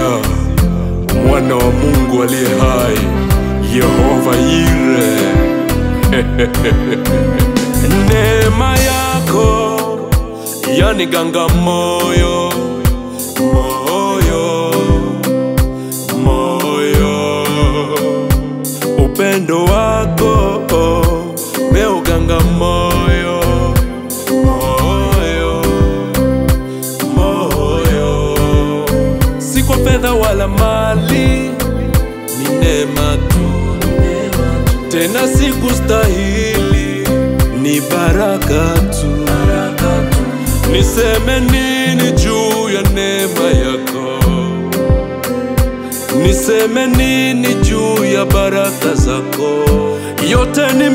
Masia, mwana wa Mungu aliye hai, Yehova Yire. Neema yako yaniganga moyo, moyo, moyo. Upendo wako meuganga moyo, moyo, moyo. Si kwa fedha wala mali, ni neema tu. Tena sikustahili, ni baraka tu. Niseme nini juu ya neema yako? Niseme nini juu ya baraka zako? Yote ni